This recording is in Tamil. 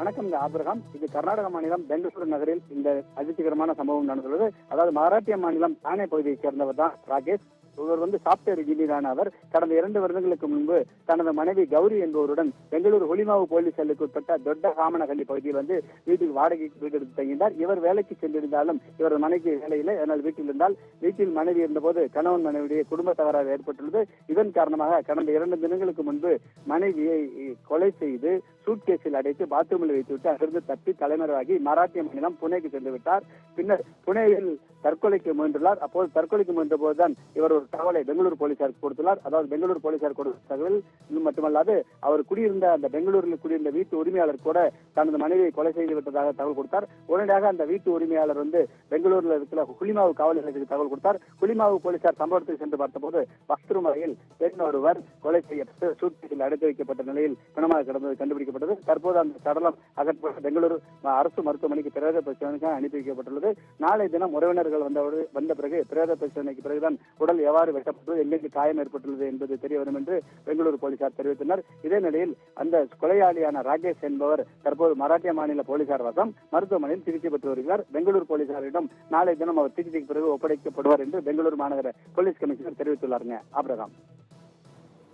வணக்கம் ஆபிரகாம். இது கர்நாடக மாநிலம் பெங்களூரு நகரில் இந்த அதிர்ச்சிகரமான சம்பவம் நடந்துள்ளது. அதாவது மராட்டிய மாநிலம் தானே பகுதியைச் சேர்ந்தவர் தான் ராகேஷ். இவர் சாப்ட்வேர் இன்ஜினியரான அவர் கடந்த 2 வருடங்களுக்கு முன்பு தனது மனைவி கௌரி என்பவருடன் பெங்களூரு ஹொலிமாவு போலீஸ் எல்லைக்கு உட்பட்ட தொட்ட காமனஹள்ளி பகுதியில் வீட்டுக்கு வாடகைக்கு வீடு எடுத்து தங்கினார். இவர் வேலைக்கு சென்றிருந்தாலும் இவர் மனைவி வேலையில் அதனால் வீட்டில் இருந்தால் வீட்டில் மனைவி இருந்தபோது கணவன் மனைவியுடைய குடும்ப தகராறு ஏற்பட்டுள்ளது. இதன் காரணமாக கடந்த 2 தினங்களுக்கு முன்பு மனைவியை கொலை செய்து சூட்கேஸில் அடைத்து பாத்ரூமில் வைத்துவிட்டு அங்கிருந்து தப்பி தலைமறைவாகி மராட்டிய மாநிலம் புனேக்கு சென்று விட்டார். பின்னர் புனேயில் தற்கொலைக்கு முயன்றுள்ளார். அப்போது தற்கொலைக்கு முயன்ற போதுதான் இவர் ஒரு தகவலை பெங்களூரு போலீசாருக்கு கொடுத்துள்ளார். அதாவது பெங்களூரு போலீசார் கொடுத்த தகவல் மட்டுமல்லாது அவர் குடியிருந்த அந்த பெங்களூரில் குடியிருந்த வீட்டு உரிமையாளர் கூட தனது மனைவியை கொலை செய்து விட்டதாக தகவல் கொடுத்தார். உடனடியாக அந்த வீட்டு உரிமையாளர் பெங்களூரில் இருக்கிற ஹுலிமாவு காவல் நிலையத்துக்கு தகவல் கொடுத்தார். ஹுலிமாவு போலீசார் சம்பவத்துக்கு சென்று பார்த்தபோது பாத்ரூம் அறையில் பெண் ஒருவர் கொலை செய்யப்பட்டு சூட்கேஸில் அடைத்து வைக்கப்பட்ட நிலையில் பிணமாக கிடந்தது கண்டுபிடிக்கப்பட்டது. தற்போது அந்த சடலம் அகற்றப்பட்டு பெங்களூரு அரசு மருத்துவமனைக்கு பிரேத பரிசோதனைக்கு அனுப்பி வைக்கப்பட்டுள்ளது. நாளை தினம் உறவினர்கள் வந்த பிறகு பிரேத பரிசோதனைக்கு பிறகுதான் உடல் எவ்வாறு வெட்டப்பட்டது, எங்கெங்கு காயம் ஏற்பட்டுள்ளது என்பது தெரிய வரும் என்று பெங்களூரு போலீசார் தெரிவித்தனர். இதே நிலையில் அந்த கொலையாளியான ராகேஷ் என்பவர் தற்போது மராட்டிய மாநில போலீசார் வசம் மருத்துவமனையில் சிகிச்சை பெற்று வருகிறார். பெங்களூரு போலீசாரிடம் நாளை தினம் அவர் சிகிச்சைக்கு பிறகு ஒப்படைக்கப்படுவார் என்று பெங்களூரு மாநகர போலீஸ் கமிஷனர் தெரிவித்துள்ளாருங்க. ஆபிரகாம்.